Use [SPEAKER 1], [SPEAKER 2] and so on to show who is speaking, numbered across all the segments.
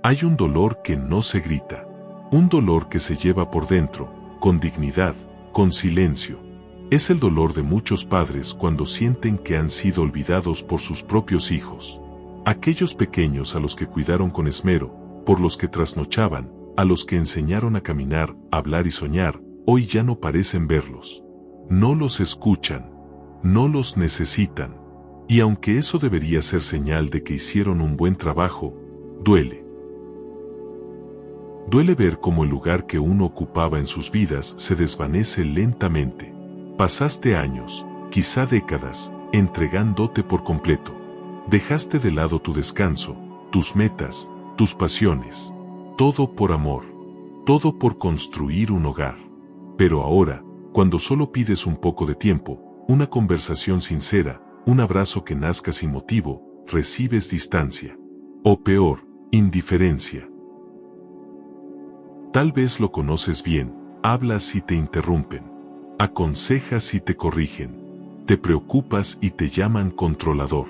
[SPEAKER 1] Hay un dolor que no se grita, un dolor que se lleva por dentro, con dignidad, con silencio. Es el dolor de muchos padres cuando sienten que han sido olvidados por sus propios hijos. Aquellos pequeños a los que cuidaron con esmero, por los que trasnochaban, a los que enseñaron a caminar, hablar y soñar, hoy ya no parecen verlos. No los escuchan, no los necesitan. Y aunque eso debería ser señal de que hicieron un buen trabajo, duele. Duele ver cómo el lugar que uno ocupaba en sus vidas se desvanece lentamente. Pasaste años, quizá décadas, entregándote por completo. Dejaste de lado tu descanso, tus metas, tus pasiones. Todo por amor. Todo por construir un hogar. Pero ahora, cuando solo pides un poco de tiempo, una conversación sincera, un abrazo que nazca sin motivo, recibes distancia. O peor, indiferencia. Tal vez lo conoces bien, hablas y te interrumpen. Aconsejas y te corrigen. Te preocupas y te llaman controlador.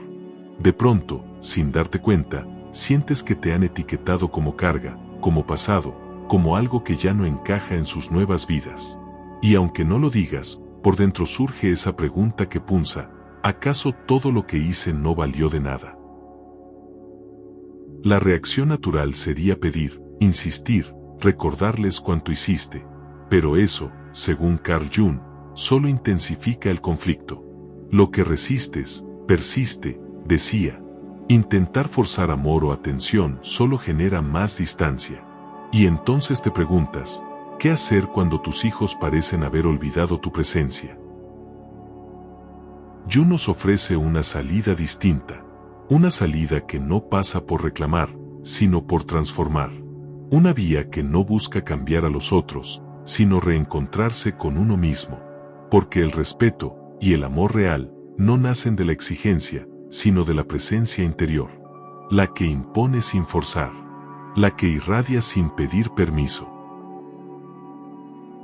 [SPEAKER 1] De pronto, sin darte cuenta, sientes que te han etiquetado como carga, como pasado, como algo que ya no encaja en sus nuevas vidas. Y aunque no lo digas, por dentro surge esa pregunta que punza: ¿acaso todo lo que hice no valió de nada? La reacción natural sería pedir, insistir, recordarles cuánto hiciste. Pero eso, según Carl Jung, solo intensifica el conflicto. Lo que resistes, persiste, decía. Intentar forzar amor o atención solo genera más distancia. Y entonces te preguntas, ¿qué hacer cuando tus hijos parecen haber olvidado tu presencia? Jung nos ofrece una salida distinta. Una salida que no pasa por reclamar, sino por transformar. Una vía que no busca cambiar a los otros, sino reencontrarse con uno mismo. Porque el respeto y el amor real no nacen de la exigencia, sino de la presencia interior. La que impone sin forzar. La que irradia sin pedir permiso.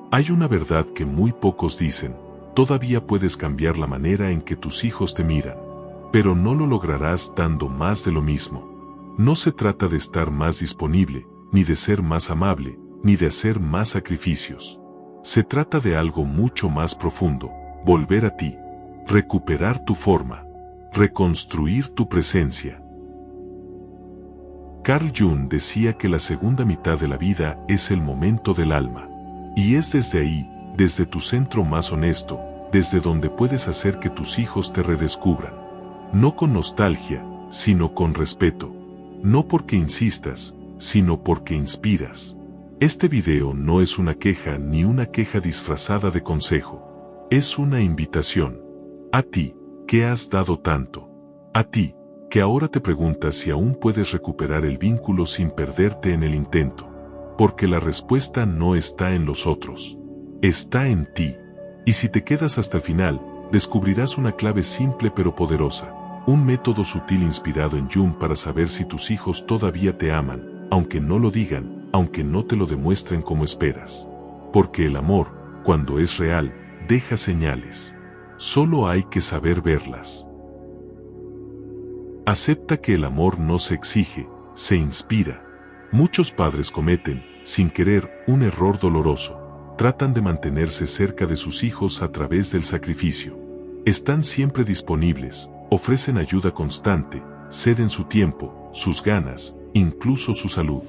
[SPEAKER 1] Hay una verdad que muy pocos dicen: todavía puedes cambiar la manera en que tus hijos te miran. Pero no lo lograrás dando más de lo mismo. No se trata de estar más disponible, ni de ser más amable, ni de hacer más sacrificios. Se trata de algo mucho más profundo: volver a ti, recuperar tu forma, reconstruir tu presencia. Carl Jung decía que la segunda mitad de la vida es el momento del alma. Y es desde ahí, desde tu centro más honesto, desde donde puedes hacer que tus hijos te redescubran. No con nostalgia, sino con respeto. No porque insistas, sino porque inspiras. Este video no es una queja ni una queja disfrazada de consejo. Es una invitación. A ti, que has dado tanto. A ti, que ahora te preguntas si aún puedes recuperar el vínculo sin perderte en el intento. Porque la respuesta no está en los otros. Está en ti. Y si te quedas hasta el final, descubrirás una clave simple pero poderosa. Un método sutil inspirado en Jung para saber si tus hijos todavía te aman, aunque no lo digan, aunque no te lo demuestren como esperas. Porque el amor, cuando es real, deja señales. Solo hay que saber verlas. Acepta que el amor no se exige, se inspira. Muchos padres cometen, sin querer, un error doloroso. Tratan de mantenerse cerca de sus hijos a través del sacrificio. Están siempre disponibles, ofrecen ayuda constante, ceden su tiempo, sus ganas, incluso su salud.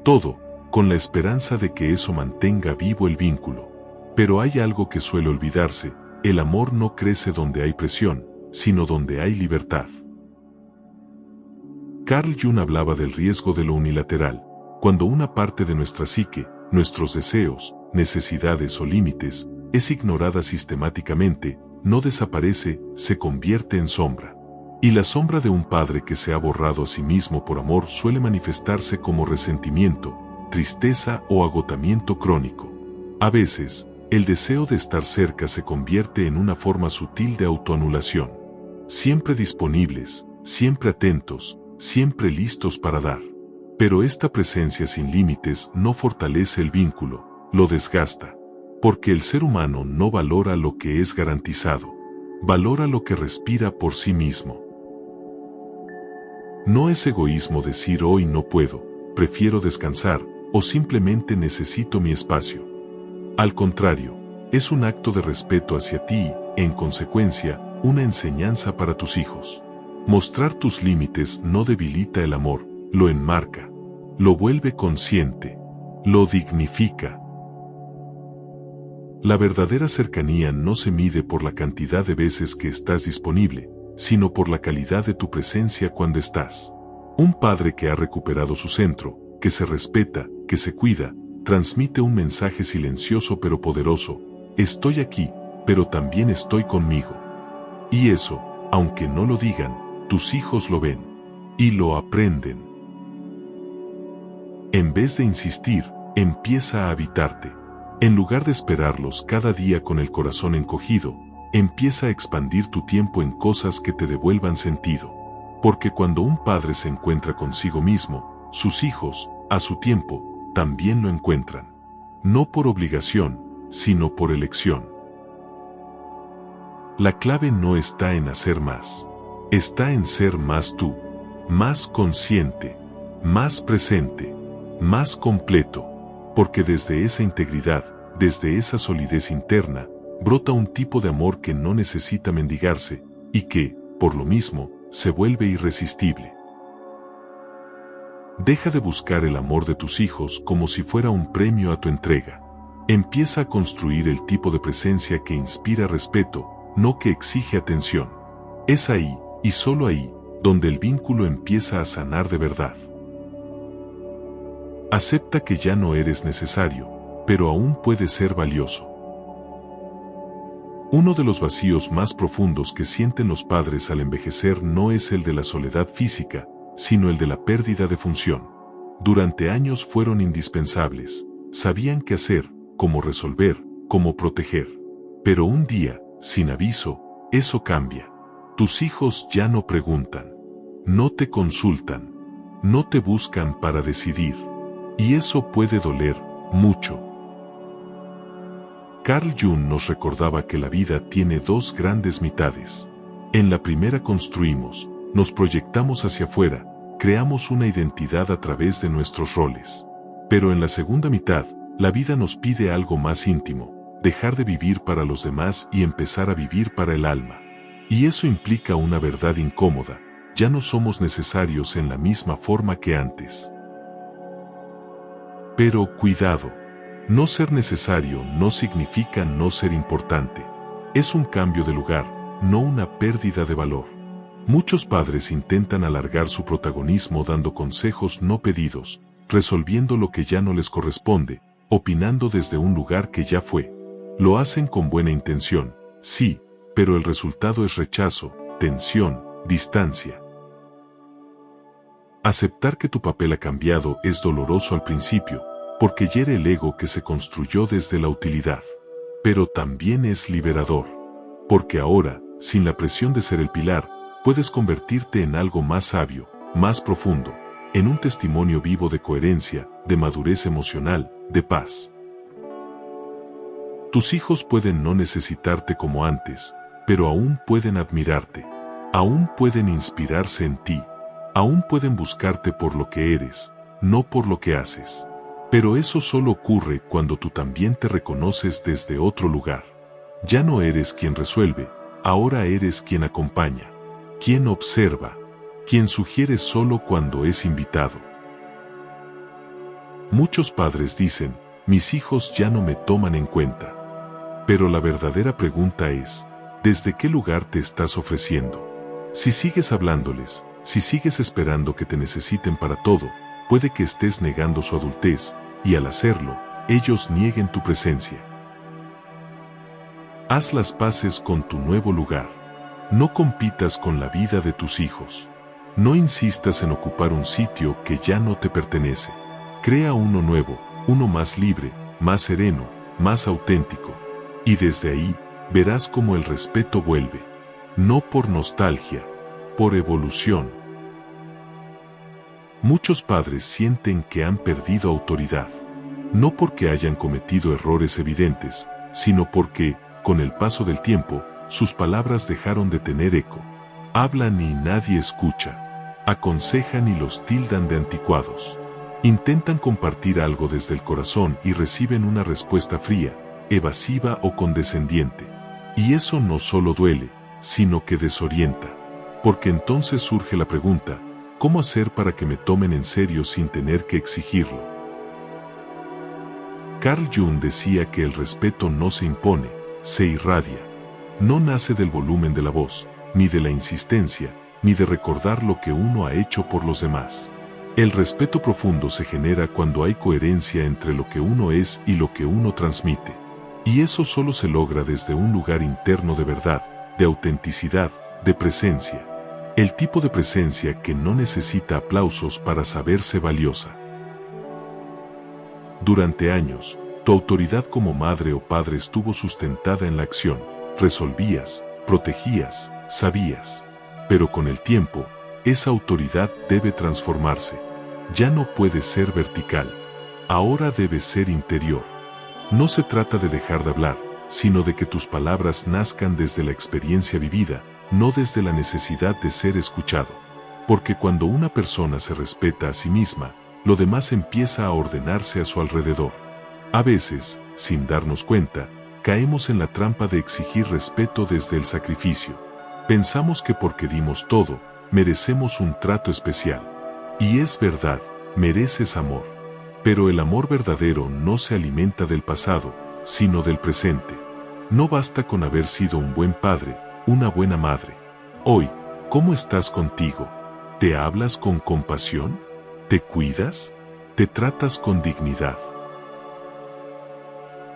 [SPEAKER 1] Todo, con la esperanza de que eso mantenga vivo el vínculo. Pero hay algo que suele olvidarse: el amor no crece donde hay presión, sino donde hay libertad. Carl Jung hablaba del riesgo de lo unilateral, cuando una parte de nuestra psique, nuestros deseos, necesidades o límites, es ignorada sistemáticamente, no desaparece, se convierte en sombra. Y la sombra de un padre que se ha borrado a sí mismo por amor suele manifestarse como resentimiento, tristeza o agotamiento crónico. A veces, el deseo de estar cerca se convierte en una forma sutil de autoanulación. Siempre disponibles, siempre atentos, siempre listos para dar. Pero esta presencia sin límites no fortalece el vínculo, lo desgasta. Porque el ser humano no valora lo que es garantizado. Valora lo que respira por sí mismo. No es egoísmo decir hoy no puedo, prefiero descansar, o simplemente necesito mi espacio. Al contrario, es un acto de respeto hacia ti y, en consecuencia, una enseñanza para tus hijos. Mostrar tus límites no debilita el amor, lo enmarca, lo vuelve consciente, lo dignifica. La verdadera cercanía no se mide por la cantidad de veces que estás disponible, sino por la calidad de tu presencia cuando estás. Un padre que ha recuperado su centro, que se respeta, que se cuida, transmite un mensaje silencioso pero poderoso: estoy aquí, pero también estoy conmigo. Y eso, aunque no lo digan, tus hijos lo ven y lo aprenden. En vez de insistir, empieza a habitarte. En lugar de esperarlos cada día con el corazón encogido, empieza a expandir tu tiempo en cosas que te devuelvan sentido. Porque cuando un padre se encuentra consigo mismo, sus hijos, a su tiempo, también lo encuentran. No por obligación, sino por elección. La clave no está en hacer más. Está en ser más tú, más consciente, más presente, más completo. Porque desde esa integridad, desde esa solidez interna, brota un tipo de amor que no necesita mendigarse, y que, por lo mismo, se vuelve irresistible. Deja de buscar el amor de tus hijos como si fuera un premio a tu entrega. Empieza a construir el tipo de presencia que inspira respeto, no que exige atención. Es ahí, y solo ahí, donde el vínculo empieza a sanar de verdad. Acepta que ya no eres necesario, pero aún puedes ser valioso. Uno de los vacíos más profundos que sienten los padres al envejecer no es el de la soledad física, sino el de la pérdida de función. Durante años fueron indispensables, sabían qué hacer, cómo resolver, cómo proteger. Pero un día, sin aviso, eso cambia. Tus hijos ya no preguntan, no te consultan, no te buscan para decidir. Y eso puede doler mucho. Carl Jung nos recordaba que la vida tiene dos grandes mitades. En la primera construimos, nos proyectamos hacia afuera, creamos una identidad a través de nuestros roles. Pero en la segunda mitad, la vida nos pide algo más íntimo, dejar de vivir para los demás y empezar a vivir para el alma. Y eso implica una verdad incómoda: ya no somos necesarios en la misma forma que antes. Pero cuidado, no ser necesario no significa no ser importante. Es un cambio de lugar, no una pérdida de valor. Muchos padres intentan alargar su protagonismo dando consejos no pedidos, resolviendo lo que ya no les corresponde, opinando desde un lugar que ya fue. Lo hacen con buena intención, sí, pero el resultado es rechazo, tensión, distancia. Aceptar que tu papel ha cambiado es doloroso al principio, porque hiere el ego que se construyó desde la utilidad. Pero también es liberador. Porque ahora, sin la presión de ser el pilar, puedes convertirte en algo más sabio, más profundo, en un testimonio vivo de coherencia, de madurez emocional, de paz. Tus hijos pueden no necesitarte como antes, pero aún pueden admirarte. Aún pueden inspirarse en ti. Aún pueden buscarte por lo que eres, no por lo que haces. Pero eso solo ocurre cuando tú también te reconoces desde otro lugar. Ya no eres quien resuelve, ahora eres quien acompaña, quien observa, quien sugiere solo cuando es invitado. Muchos padres dicen: mis hijos ya no me toman en cuenta. Pero la verdadera pregunta es: ¿desde qué lugar te estás ofreciendo? Si sigues hablándoles, si sigues esperando que te necesiten para todo, puede que estés negando su adultez, y al hacerlo, ellos nieguen tu presencia. Haz las paces con tu nuevo lugar. No compitas con la vida de tus hijos. No insistas en ocupar un sitio que ya no te pertenece. Crea uno nuevo, uno más libre, más sereno, más auténtico. Y desde ahí, verás cómo el respeto vuelve. No por nostalgia, por evolución. Muchos padres sienten que han perdido autoridad. No porque hayan cometido errores evidentes, sino porque, con el paso del tiempo, sus palabras dejaron de tener eco. Hablan y nadie escucha. Aconsejan y los tildan de anticuados. Intentan compartir algo desde el corazón y reciben una respuesta fría, evasiva o condescendiente. Y eso no solo duele, sino que desorienta. Porque entonces surge la pregunta, ¿cómo hacer para que me tomen en serio sin tener que exigirlo? Carl Jung decía que el respeto no se impone, se irradia. No nace del volumen de la voz, ni de la insistencia, ni de recordar lo que uno ha hecho por los demás. El respeto profundo se genera cuando hay coherencia entre lo que uno es y lo que uno transmite. Y eso solo se logra desde un lugar interno de verdad, de autenticidad, de presencia. El tipo de presencia que no necesita aplausos para saberse valiosa. Durante años, tu autoridad como madre o padre estuvo sustentada en la acción. Resolvías, protegías, sabías. Pero con el tiempo, esa autoridad debe transformarse. Ya no puede ser vertical. Ahora debe ser interior. No se trata de dejar de hablar, sino de que tus palabras nazcan desde la experiencia vivida, no desde la necesidad de ser escuchado. Porque cuando una persona se respeta a sí misma, lo demás empieza a ordenarse a su alrededor. A veces, sin darnos cuenta, caemos en la trampa de exigir respeto desde el sacrificio. Pensamos que porque dimos todo, merecemos un trato especial. Y es verdad, mereces amor. Pero el amor verdadero no se alimenta del pasado, sino del presente. No basta con haber sido un buen padre, una buena madre. Hoy, ¿cómo estás contigo? ¿Te hablas con compasión? ¿Te cuidas? ¿Te tratas con dignidad?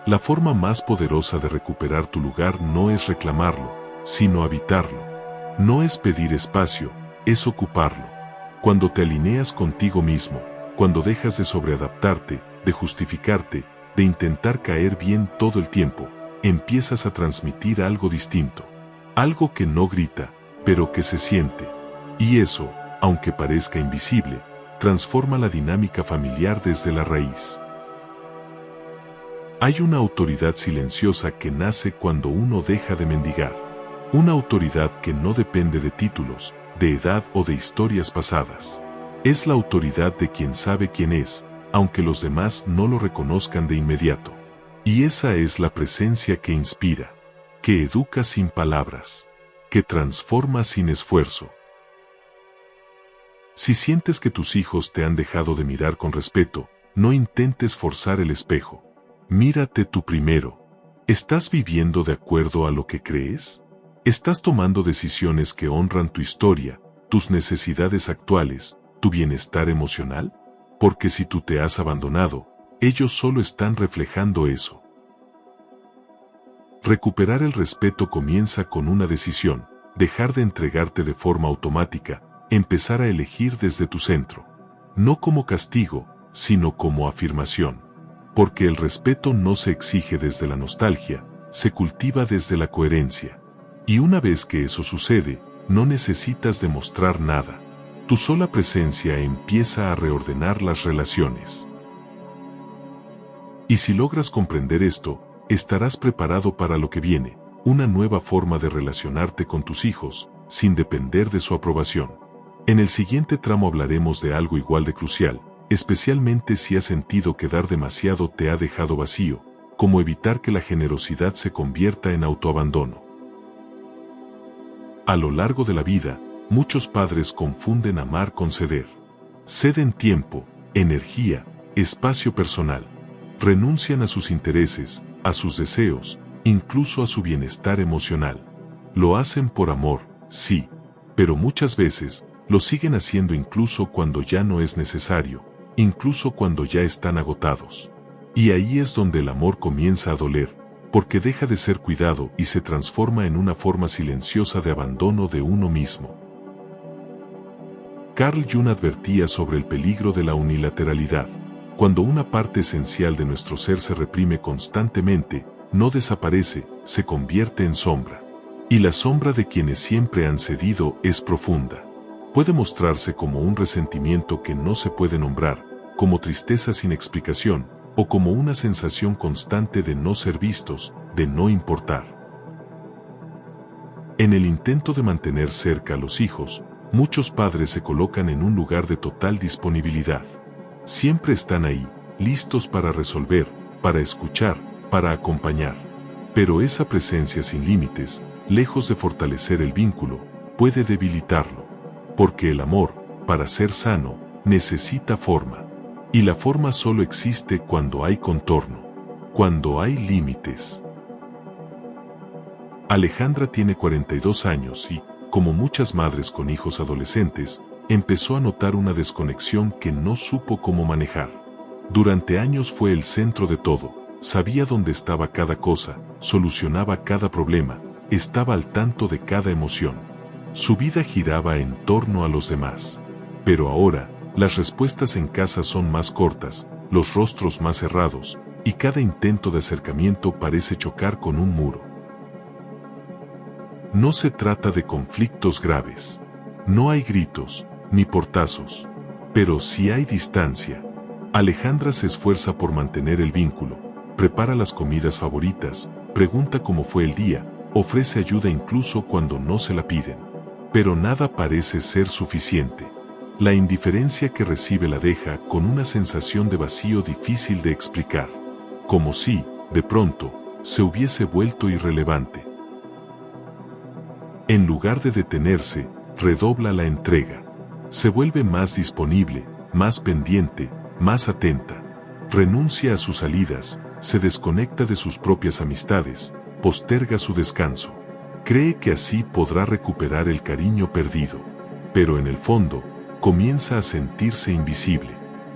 [SPEAKER 1] La forma más poderosa de recuperar tu lugar no es reclamarlo, sino habitarlo. No es pedir espacio, es ocuparlo. Cuando te alineas contigo mismo, cuando dejas de sobreadaptarte, de justificarte, de intentar caer bien todo el tiempo, empiezas a transmitir algo distinto. Algo que no grita, pero que se siente. Y eso, aunque parezca invisible, transforma la dinámica familiar desde la raíz. Hay una autoridad silenciosa que nace cuando uno deja de mendigar. Una autoridad que no depende de títulos, de edad o de historias pasadas. Es la autoridad de quien sabe quién es, aunque los demás no lo reconozcan de inmediato. Y esa es la presencia que inspira, que educa sin palabras, que transforma sin esfuerzo. Si sientes que tus hijos te han dejado de mirar con respeto, no intentes forzar el espejo. Mírate tú primero. ¿Estás viviendo de acuerdo a lo que crees? ¿Estás tomando decisiones que honran tu historia, tus necesidades actuales, tu bienestar emocional? Porque si tú te has abandonado, ellos solo están reflejando eso. Recuperar el respeto comienza con una decisión, dejar de entregarte de forma automática, empezar a elegir desde tu centro. No como castigo, sino como afirmación. Porque el respeto no se exige desde la nostalgia, se cultiva desde la coherencia. Y una vez que eso sucede, no necesitas demostrar nada. Tu sola presencia empieza a reordenar las relaciones. Y si logras comprender esto, estarás preparado para lo que viene, una nueva forma de relacionarte con tus hijos, sin depender de su aprobación. En el siguiente tramo hablaremos de algo igual de crucial, especialmente si has sentido que dar demasiado te ha dejado vacío, como evitar que la generosidad se convierta en autoabandono. A lo largo de la vida, muchos padres confunden amar con ceder. Ceden tiempo, energía, espacio personal. Renuncian a sus intereses, a sus deseos, incluso a su bienestar emocional. Lo hacen por amor, sí, pero muchas veces lo siguen haciendo incluso cuando ya no es necesario, incluso cuando ya están agotados. Y ahí es donde el amor comienza a doler, porque deja de ser cuidado y se transforma en una forma silenciosa de abandono de uno mismo. Carl Jung advertía sobre el peligro de la unilateralidad. Cuando una parte esencial de nuestro ser se reprime constantemente, no desaparece, se convierte en sombra. Y la sombra de quienes siempre han cedido es profunda. Puede mostrarse como un resentimiento que no se puede nombrar, como tristeza sin explicación, o como una sensación constante de no ser vistos, de no importar. En el intento de mantener cerca a los hijos, muchos padres se colocan en un lugar de total disponibilidad. Siempre están ahí, listos para resolver, para escuchar, para acompañar. Pero esa presencia sin límites, lejos de fortalecer el vínculo, puede debilitarlo. Porque el amor, para ser sano, necesita forma. Y la forma solo existe cuando hay contorno, cuando hay límites. Alejandra tiene 42 años y, como muchas madres con hijos adolescentes, empezó a notar una desconexión que no supo cómo manejar. Durante años fue el centro de todo, sabía dónde estaba cada cosa, solucionaba cada problema, estaba al tanto de cada emoción. Su vida giraba en torno a los demás. Pero ahora, las respuestas en casa son más cortas, los rostros más cerrados, y cada intento de acercamiento parece chocar con un muro. No se trata de conflictos graves. No hay gritos, ni portazos. Pero sí hay distancia. Alejandra se esfuerza por mantener el vínculo, prepara las comidas favoritas, pregunta cómo fue el día, ofrece ayuda incluso cuando no se la piden. Pero nada parece ser suficiente. La indiferencia que recibe la deja con una sensación de vacío difícil de explicar. Como si, de pronto, se hubiese vuelto irrelevante. En lugar de detenerse, redobla la entrega. Se vuelve más disponible, más pendiente, más atenta. Renuncia a sus salidas, se desconecta de sus propias amistades, posterga su descanso. Cree que así podrá recuperar el cariño perdido. Pero en el fondo, comienza a sentirse invisible.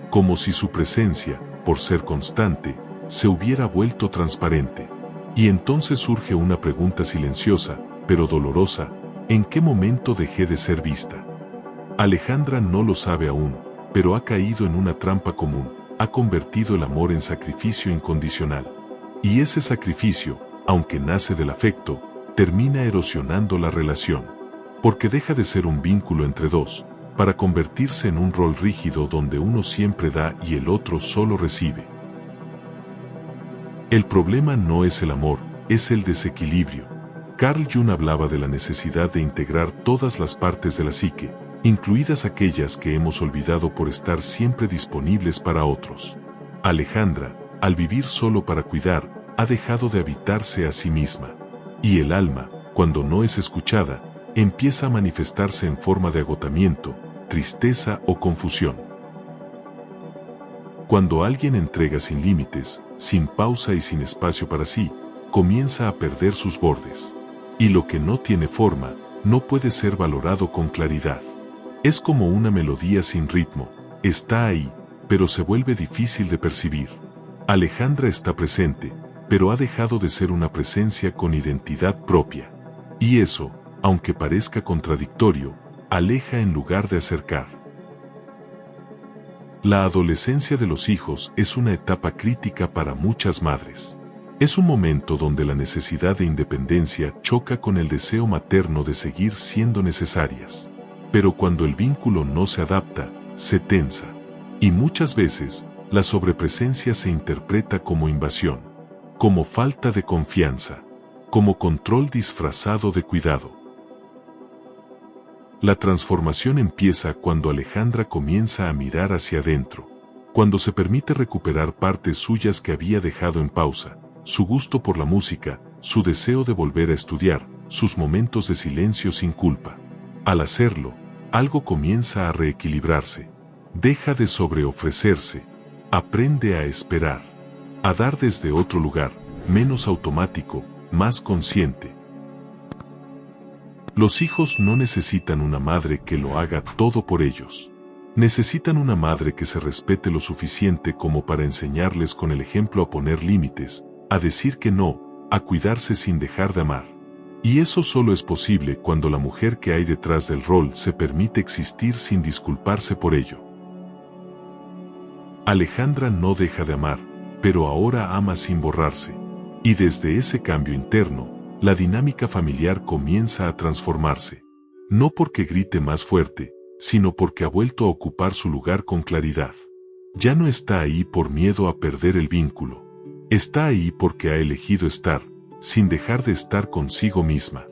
[SPEAKER 1] Como si su presencia, por ser constante, se hubiera vuelto transparente. Y entonces surge una pregunta silenciosa, pero dolorosa: ¿en qué momento dejé de ser vista? Alejandra no lo sabe aún, pero ha caído en una trampa común, ha convertido el amor en sacrificio incondicional. Y ese sacrificio, aunque nace del afecto, termina erosionando la relación. Porque deja de ser un vínculo entre dos, para convertirse en un rol rígido donde uno siempre da y el otro solo recibe. El problema no es el amor, es el desequilibrio. Carl Jung hablaba de la necesidad de integrar todas las partes de la psique, incluidas aquellas que hemos olvidado por estar siempre disponibles para otros. Alejandra, al vivir solo para cuidar, ha dejado de habitarse a sí misma. Y el alma, cuando no es escuchada, empieza a manifestarse en forma de agotamiento, tristeza o confusión. Cuando alguien entrega sin límites, sin pausa y sin espacio para sí, comienza a perder sus bordes. Y lo que no tiene forma, no puede ser valorado con claridad. Es como una melodía sin ritmo, está ahí, pero se vuelve difícil de percibir. Alejandra está presente, pero ha dejado de ser una presencia con identidad propia. Y eso, aunque parezca contradictorio, aleja en lugar de acercar. La adolescencia de los hijos es una etapa crítica para muchas madres. Es un momento donde la necesidad de independencia choca con el deseo materno de seguir siendo necesarias. Pero cuando el vínculo no se adapta, se tensa. Y muchas veces, la sobrepresencia se interpreta como invasión, como falta de confianza, como control disfrazado de cuidado. La transformación empieza cuando Alejandra comienza a mirar hacia adentro, cuando se permite recuperar partes suyas que había dejado en pausa, su gusto por la música, su deseo de volver a estudiar, sus momentos de silencio sin culpa. Al hacerlo, algo comienza a reequilibrarse. Deja de sobreofrecerse, aprende a esperar, a dar desde otro lugar, menos automático, más consciente. Los hijos no necesitan una madre que lo haga todo por ellos. Necesitan una madre que se respete lo suficiente como para enseñarles con el ejemplo a poner límites, a decir que no, a cuidarse sin dejar de amar. Y eso solo es posible cuando la mujer que hay detrás del rol se permite existir sin disculparse por ello. Alejandra no deja de amar, pero ahora ama sin borrarse. Y desde ese cambio interno, la dinámica familiar comienza a transformarse. No porque grite más fuerte, sino porque ha vuelto a ocupar su lugar con claridad. Ya no está ahí por miedo a perder el vínculo. Está ahí porque ha elegido estar, sin dejar de estar consigo misma.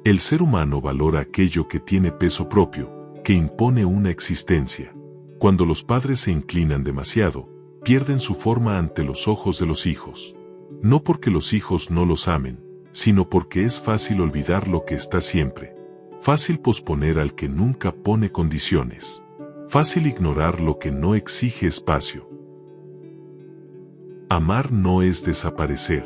[SPEAKER 1] El ser humano valora aquello que tiene peso propio, que impone una existencia. Cuando los padres se inclinan demasiado, pierden su forma ante los ojos de los hijos. No porque los hijos no los amen, sino porque es fácil olvidar lo que está siempre. Fácil posponer al que nunca pone condiciones. Fácil ignorar lo que no exige espacio. Amar no es desaparecer.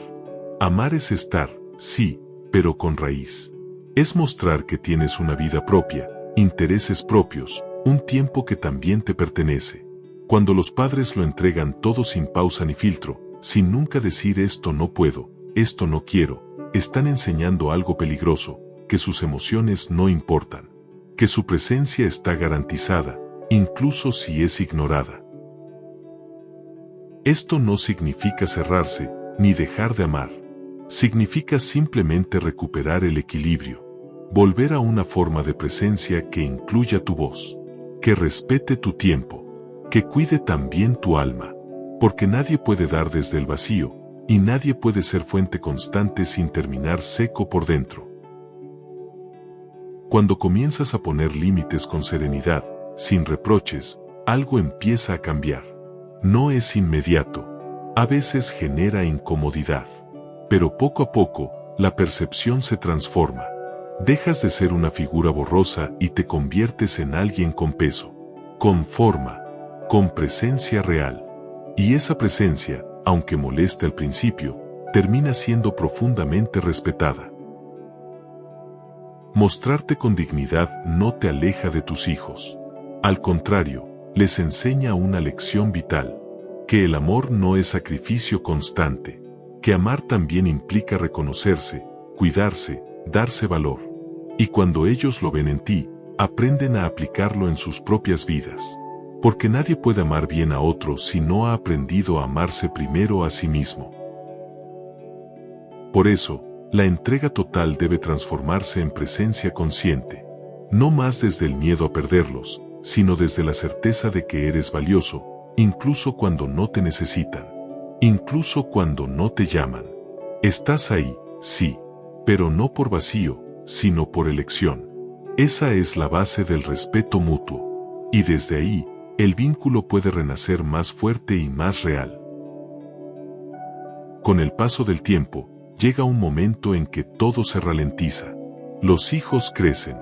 [SPEAKER 1] Amar es estar, sí, pero con raíz. Es mostrar que tienes una vida propia, intereses propios, un tiempo que también te pertenece. Cuando los padres lo entregan todo sin pausa ni filtro, sin nunca decir esto no puedo, esto no quiero, están enseñando algo peligroso, que sus emociones no importan, que su presencia está garantizada, incluso si es ignorada. Esto no significa cerrarse, ni dejar de amar. Significa simplemente recuperar el equilibrio, volver a una forma de presencia que incluya tu voz, que respete tu tiempo, que cuide también tu alma, porque nadie puede dar desde el vacío, y nadie puede ser fuente constante sin terminar seco por dentro. Cuando comienzas a poner límites con serenidad, sin reproches, algo empieza a cambiar. No es inmediato, a veces genera incomodidad, pero poco a poco, la percepción se transforma. Dejas de ser una figura borrosa y te conviertes en alguien con peso, con forma, con presencia real. Y esa presencia, aunque moleste al principio, termina siendo profundamente respetada. Mostrarte con dignidad no te aleja de tus hijos. Al contrario, les enseña una lección vital, que el amor no es sacrificio constante, que amar también implica reconocerse, cuidarse, darse valor. Y cuando ellos lo ven en ti, aprenden a aplicarlo en sus propias vidas. Porque nadie puede amar bien a otro si no ha aprendido a amarse primero a sí mismo. Por eso, la entrega total debe transformarse en presencia consciente, no más desde el miedo a perderlos, sino desde la certeza de que eres valioso, incluso cuando no te necesitan, incluso cuando no te llaman. Estás ahí, sí, pero no por vacío, sino por elección. Esa es la base del respeto mutuo. Y desde ahí, el vínculo puede renacer más fuerte y más real. Con el paso del tiempo, llega un momento en que todo se ralentiza. Los hijos crecen,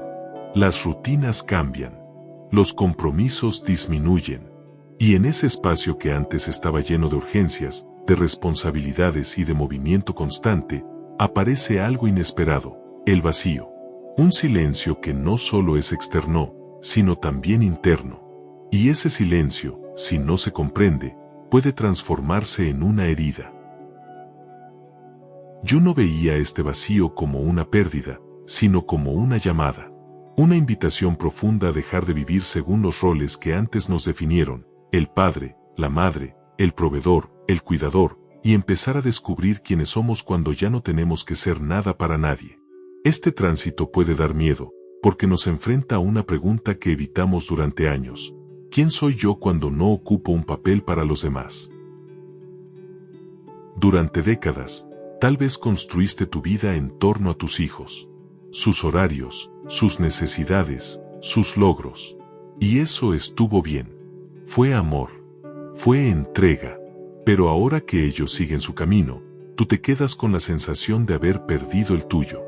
[SPEAKER 1] las rutinas cambian, los compromisos disminuyen. Y en ese espacio que antes estaba lleno de urgencias, de responsabilidades y de movimiento constante, aparece algo inesperado, el vacío. Un silencio que no solo es externo, sino también interno. Y ese silencio, si no se comprende, puede transformarse en una herida. Yo no veía este vacío como una pérdida, sino como una llamada. Una invitación profunda a dejar de vivir según los roles que antes nos definieron, el padre, la madre, el proveedor, el cuidador, y empezar a descubrir quiénes somos cuando ya no tenemos que ser nada para nadie. Este tránsito puede dar miedo, porque nos enfrenta a una pregunta que evitamos durante años. ¿Quién soy yo cuando no ocupo un papel para los demás? Durante décadas, tal vez construiste tu vida en torno a tus hijos, sus horarios, sus necesidades, sus logros. Y eso estuvo bien. Fue amor. Fue entrega. Pero ahora que ellos siguen su camino, tú te quedas con la sensación de haber perdido el tuyo.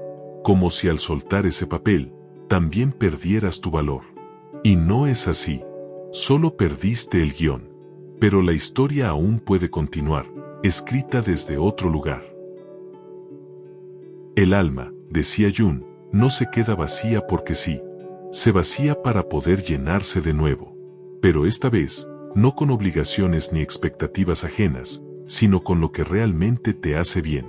[SPEAKER 1] Como si al soltar ese papel, también perdieras tu valor. Y no es así. Solo perdiste el guión. Pero la historia aún puede continuar, escrita desde otro lugar. El alma, decía Jung, no se queda vacía porque sí. Se vacía para poder llenarse de nuevo. Pero esta vez, no con obligaciones ni expectativas ajenas, sino con lo que realmente te hace bien.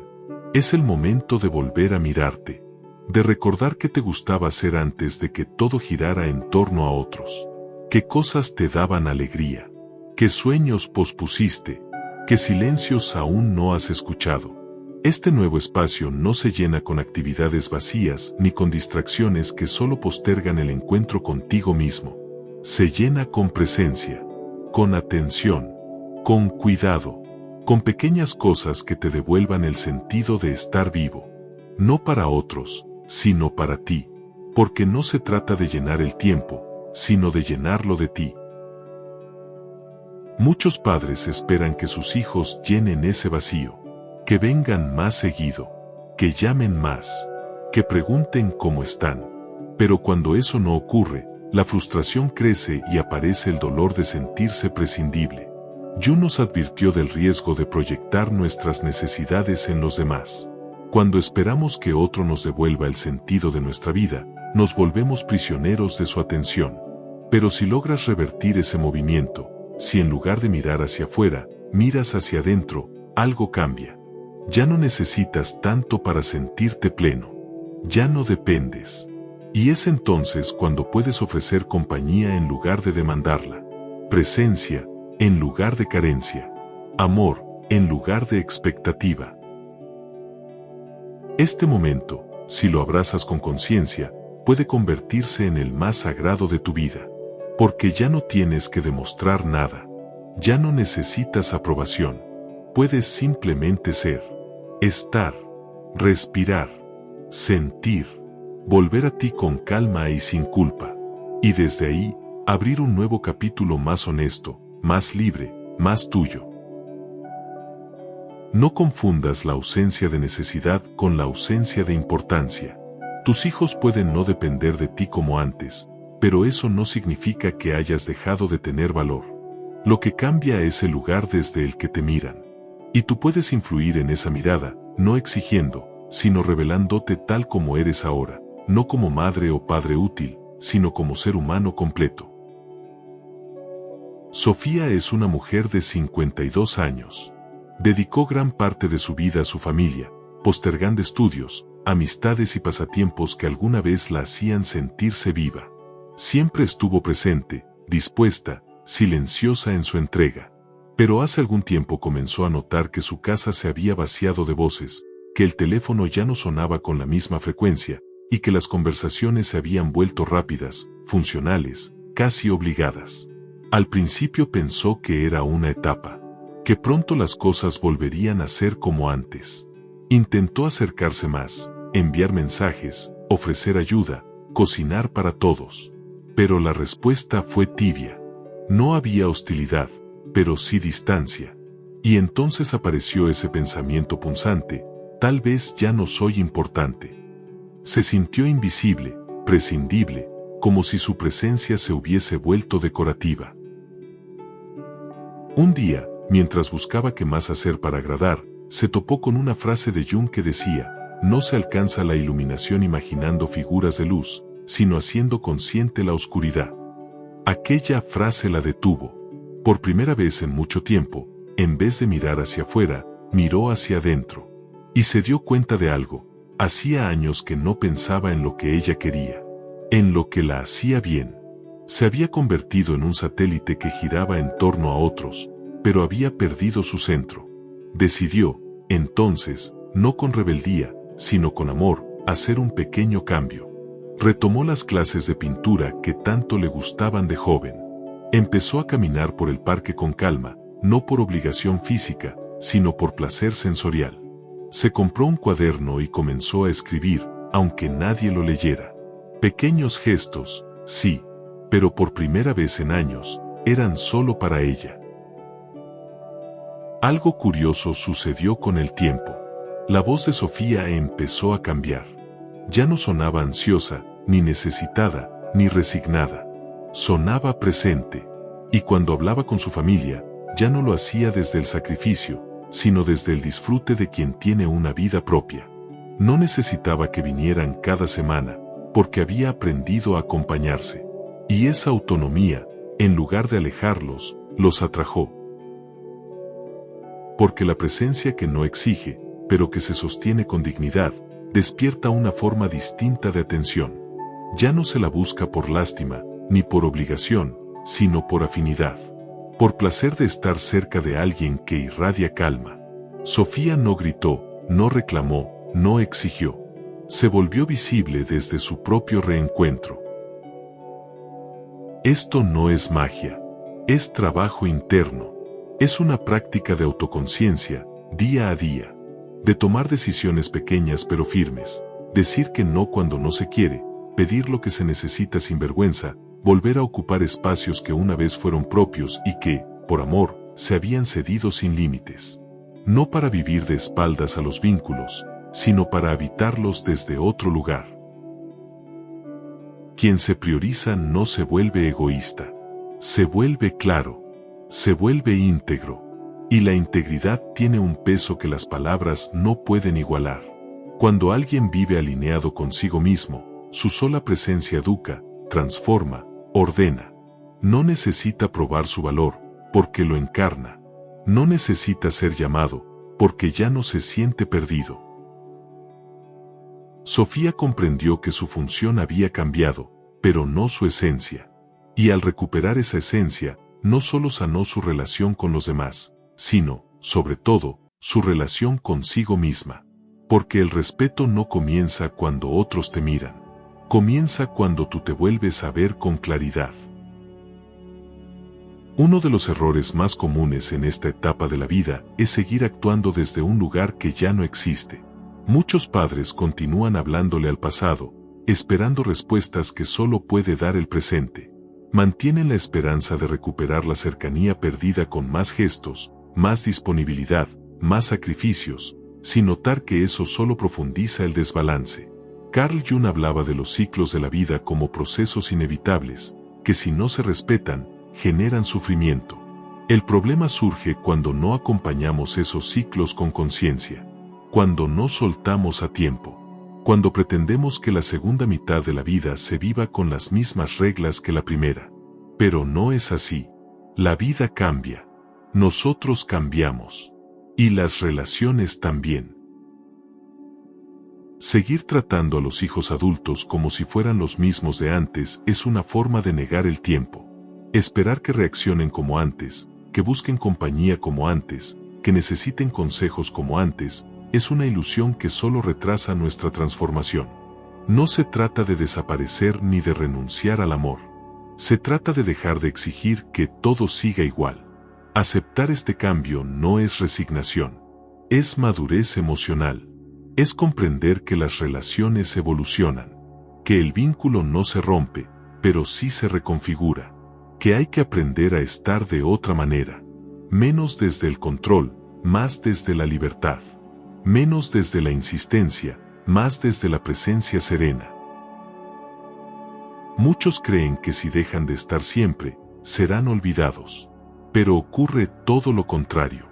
[SPEAKER 1] Es el momento de volver a mirarte, de recordar qué te gustaba hacer antes de que todo girara en torno a otros. Qué cosas te daban alegría, qué sueños pospusiste, qué silencios aún no has escuchado. Este nuevo espacio no se llena con actividades vacías ni con distracciones que solo postergan el encuentro contigo mismo. Se llena con presencia, con atención, con cuidado, con pequeñas cosas que te devuelvan el sentido de estar vivo. No para otros, sino para ti, porque no se trata de llenar el tiempo, sino de llenarlo de ti. Muchos padres esperan que sus hijos llenen ese vacío, que vengan más seguido, que llamen más, que pregunten cómo están. Pero cuando eso no ocurre, la frustración crece y aparece el dolor de sentirse prescindible. Jung nos advirtió del riesgo de proyectar nuestras necesidades en los demás. Cuando esperamos que otro nos devuelva el sentido de nuestra vida, nos volvemos prisioneros de su atención. Pero si logras revertir ese movimiento, si en lugar de mirar hacia afuera, miras hacia adentro, algo cambia. Ya no necesitas tanto para sentirte pleno. Ya no dependes. Y es entonces cuando puedes ofrecer compañía en lugar de demandarla. Presencia en lugar de carencia. Amor en lugar de expectativa. Este momento, si lo abrazas con conciencia, puede convertirse en el más sagrado de tu vida. Porque ya no tienes que demostrar nada. Ya no necesitas aprobación. Puedes simplemente ser, estar, respirar, sentir, volver a ti con calma y sin culpa. Y desde ahí, abrir un nuevo capítulo más honesto, más libre, más tuyo. No confundas la ausencia de necesidad con la ausencia de importancia. Tus hijos pueden no depender de ti como antes, pero eso no significa que hayas dejado de tener valor. Lo que cambia es el lugar desde el que te miran. Y tú puedes influir en esa mirada, no exigiendo, sino revelándote tal como eres ahora, no como madre o padre útil, sino como ser humano completo. Sofía es una mujer de 52 años. Dedicó gran parte de su vida a su familia, postergando estudios, amistades y pasatiempos que alguna vez la hacían sentirse viva. Siempre estuvo presente, dispuesta, silenciosa en su entrega. Pero hace algún tiempo comenzó a notar que su casa se había vaciado de voces, que el teléfono ya no sonaba con la misma frecuencia, y que las conversaciones se habían vuelto rápidas, funcionales, casi obligadas. Al principio pensó que era una etapa, que pronto las cosas volverían a ser como antes. Intentó acercarse más, enviar mensajes, ofrecer ayuda, cocinar para todos. Pero la respuesta fue tibia. No había hostilidad, pero sí distancia. Y entonces apareció ese pensamiento punzante, tal vez ya no soy importante. Se sintió invisible, prescindible, como si su presencia se hubiese vuelto decorativa. Un día, mientras buscaba qué más hacer para agradar, se topó con una frase de Jung que decía, no se alcanza la iluminación imaginando figuras de luz, sino haciendo consciente la oscuridad. Aquella frase la detuvo. Por primera vez en mucho tiempo, en vez de mirar hacia afuera, miró hacia adentro. Y se dio cuenta de algo. Hacía años que no pensaba en lo que ella quería, en lo que la hacía bien. Se había convertido en un satélite que giraba en torno a otros, pero había perdido su centro. Decidió, entonces, no con rebeldía, sino con amor, hacer un pequeño cambio. Retomó las clases de pintura que tanto le gustaban de joven. Empezó a caminar por el parque con calma, no por obligación física, sino por placer sensorial. Se compró un cuaderno y comenzó a escribir, aunque nadie lo leyera. Pequeños gestos, sí, pero por primera vez en años, eran solo para ella. Algo curioso sucedió con el tiempo. La voz de Sofía empezó a cambiar. Ya no sonaba ansiosa, ni necesitada, ni resignada. Sonaba presente. Y cuando hablaba con su familia, ya no lo hacía desde el sacrificio, sino desde el disfrute de quien tiene una vida propia. No necesitaba que vinieran cada semana, porque había aprendido a acompañarse. Y esa autonomía, en lugar de alejarlos, los atrajo. Porque la presencia que no exige, pero que se sostiene con dignidad, despierta una forma distinta de atención. Ya no se la busca por lástima, ni por obligación, sino por afinidad. Por placer de estar cerca de alguien que irradia calma. Sofía no gritó, no reclamó, no exigió. Se volvió visible desde su propio reencuentro. Esto no es magia. Es trabajo interno. Es una práctica de autoconciencia, día a día. De tomar decisiones pequeñas pero firmes. Decir que no cuando no se quiere. Pedir lo que se necesita sin vergüenza. Volver a ocupar espacios que una vez fueron propios y que, por amor, se habían cedido sin límites. No para vivir de espaldas a los vínculos, sino para habitarlos desde otro lugar. Quien se prioriza no se vuelve egoísta, se vuelve claro, se vuelve íntegro, y la integridad tiene un peso que las palabras no pueden igualar. Cuando alguien vive alineado consigo mismo, su sola presencia educa, transforma, ordena. No necesita probar su valor, porque lo encarna. No necesita ser llamado, porque ya no se siente perdido. Sofía comprendió que su función había cambiado, pero no su esencia. Y al recuperar esa esencia, no solo sanó su relación con los demás, sino, sobre todo, su relación consigo misma. Porque el respeto no comienza cuando otros te miran. Comienza cuando tú te vuelves a ver con claridad. Uno de los errores más comunes en esta etapa de la vida es seguir actuando desde un lugar que ya no existe. Muchos padres continúan hablándole al pasado, esperando respuestas que solo puede dar el presente. Mantienen la esperanza de recuperar la cercanía perdida con más gestos, más disponibilidad, más sacrificios, sin notar que eso solo profundiza el desbalance. Carl Jung hablaba de los ciclos de la vida como procesos inevitables, que si no se respetan, generan sufrimiento. El problema surge cuando no acompañamos esos ciclos con conciencia, cuando no soltamos a tiempo, cuando pretendemos que la segunda mitad de la vida se viva con las mismas reglas que la primera. Pero no es así. La vida cambia. Nosotros cambiamos. Y las relaciones también. Seguir tratando a los hijos adultos como si fueran los mismos de antes es una forma de negar el tiempo. Esperar que reaccionen como antes, que busquen compañía como antes, que necesiten consejos como antes, es una ilusión que solo retrasa nuestra transformación. No se trata de desaparecer ni de renunciar al amor. Se trata de dejar de exigir que todo siga igual. Aceptar este cambio no es resignación. Es madurez emocional. Es comprender que las relaciones evolucionan. Que el vínculo no se rompe, pero sí se reconfigura. Que hay que aprender a estar de otra manera. Menos desde el control, más desde la libertad. Menos desde la insistencia, más desde la presencia serena. Muchos creen que si dejan de estar siempre, serán olvidados. Pero ocurre todo lo contrario.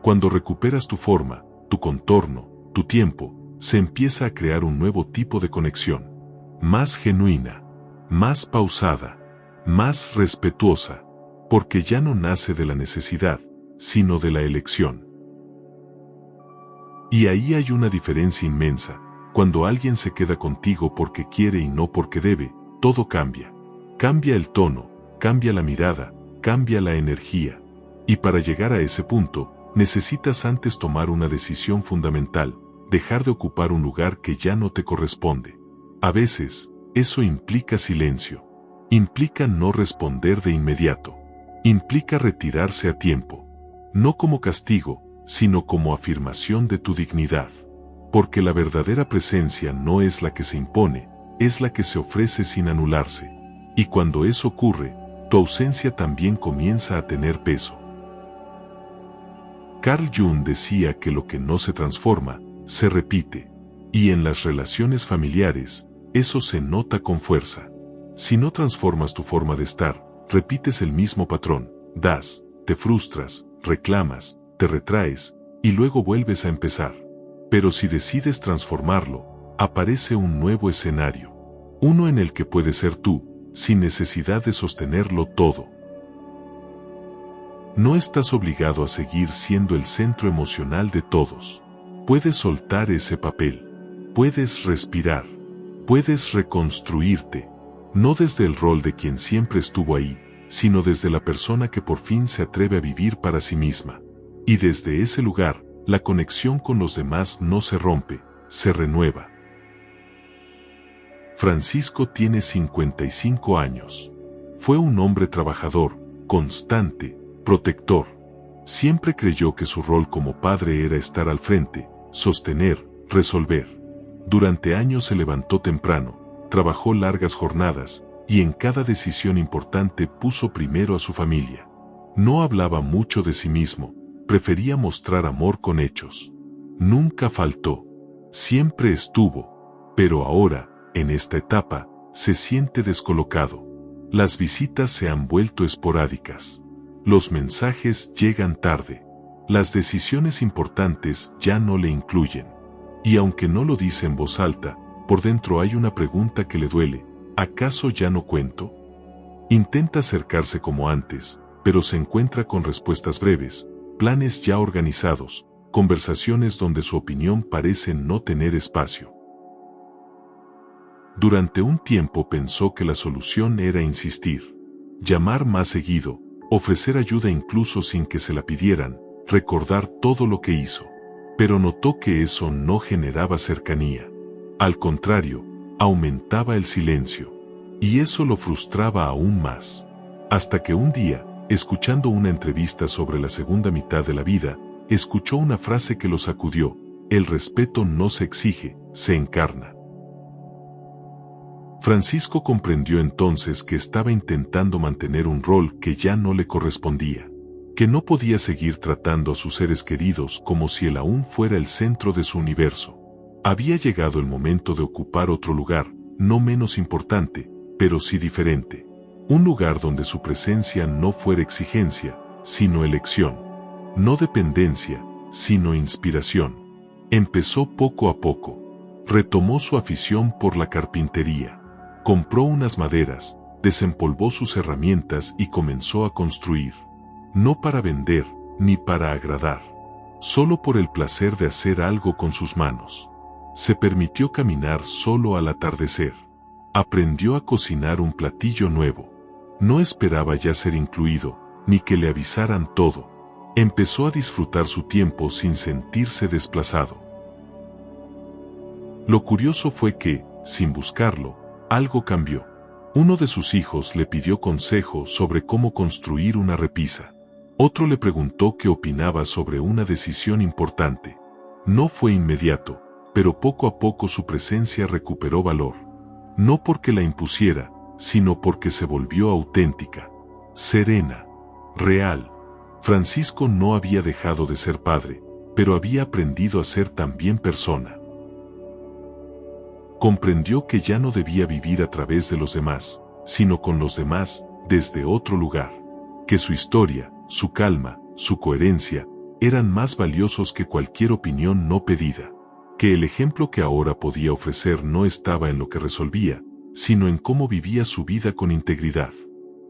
[SPEAKER 1] Cuando recuperas tu forma, tu contorno, tu tiempo, se empieza a crear un nuevo tipo de conexión. Más genuina, más pausada, más respetuosa, porque ya no nace de la necesidad, sino de la elección. Y ahí hay una diferencia inmensa. Cuando alguien se queda contigo porque quiere y no porque debe, todo cambia. Cambia el tono, cambia la mirada, cambia la energía. Y para llegar a ese punto, necesitas antes tomar una decisión fundamental, dejar de ocupar un lugar que ya no te corresponde. A veces, eso implica silencio. Implica no responder de inmediato. Implica retirarse a tiempo. No como castigo, sino como afirmación de tu dignidad. Porque la verdadera presencia no es la que se impone, es la que se ofrece sin anularse. Y cuando eso ocurre, tu ausencia también comienza a tener peso. Carl Jung decía que lo que no se transforma, se repite. Y en las relaciones familiares, eso se nota con fuerza. Si no transformas tu forma de estar, repites el mismo patrón, das, te frustras, reclamas, te retraes, y luego vuelves a empezar. Pero si decides transformarlo, aparece un nuevo escenario. Uno en el que puedes ser tú, sin necesidad de sostenerlo todo. No estás obligado a seguir siendo el centro emocional de todos. Puedes soltar ese papel. Puedes respirar. Puedes reconstruirte. No desde el rol de quien siempre estuvo ahí, sino desde la persona que por fin se atreve a vivir para sí misma. Y desde ese lugar, la conexión con los demás no se rompe, se renueva. Francisco tiene 55 años. Fue un hombre trabajador, constante, protector. Siempre creyó que su rol como padre era estar al frente, sostener, resolver. Durante años se levantó temprano, trabajó largas jornadas, y en cada decisión importante puso primero a su familia. No hablaba mucho de sí mismo, prefería mostrar amor con hechos. Nunca faltó, siempre estuvo, pero ahora, en esta etapa, se siente descolocado. Las visitas se han vuelto esporádicas. Los mensajes llegan tarde. Las decisiones importantes ya no le incluyen. Y aunque no lo dice en voz alta, por dentro hay una pregunta que le duele. ¿Acaso ya no cuento? Intenta acercarse como antes, pero se encuentra con respuestas breves, planes ya organizados, conversaciones donde su opinión parece no tener espacio. Durante un tiempo pensó que la solución era insistir, llamar más seguido, ofrecer ayuda incluso sin que se la pidieran, recordar todo lo que hizo. Pero notó que eso no generaba cercanía. Al contrario, aumentaba el silencio. Y eso lo frustraba aún más. Hasta que un día, escuchando una entrevista sobre la segunda mitad de la vida, escuchó una frase que lo sacudió: el respeto no se exige, se encarna. Francisco comprendió entonces que estaba intentando mantener un rol que ya no le correspondía, que no podía seguir tratando a sus seres queridos como si él aún fuera el centro de su universo. Había llegado el momento de ocupar otro lugar, no menos importante, pero sí diferente. Un lugar donde su presencia no fuera exigencia, sino elección. No dependencia, sino inspiración. Empezó poco a poco. Retomó su afición por la carpintería. Compró unas maderas, desempolvó sus herramientas y comenzó a construir. No para vender, ni para agradar. Solo por el placer de hacer algo con sus manos. Se permitió caminar solo al atardecer. Aprendió a cocinar un platillo nuevo. No esperaba ya ser incluido, ni que le avisaran todo. Empezó a disfrutar su tiempo sin sentirse desplazado. Lo curioso fue que, sin buscarlo, algo cambió. Uno de sus hijos le pidió consejo sobre cómo construir una repisa. Otro le preguntó qué opinaba sobre una decisión importante. No fue inmediato, pero poco a poco su presencia recuperó valor. No porque la impusiera, sino porque se volvió auténtica, serena, real. Francisco no había dejado de ser padre, pero había aprendido a ser también persona. Comprendió que ya no debía vivir a través de los demás, sino con los demás, desde otro lugar. Que su historia, su calma, su coherencia, eran más valiosos que cualquier opinión no pedida. Que el ejemplo que ahora podía ofrecer no estaba en lo que resolvía, sino en cómo vivía su vida con integridad.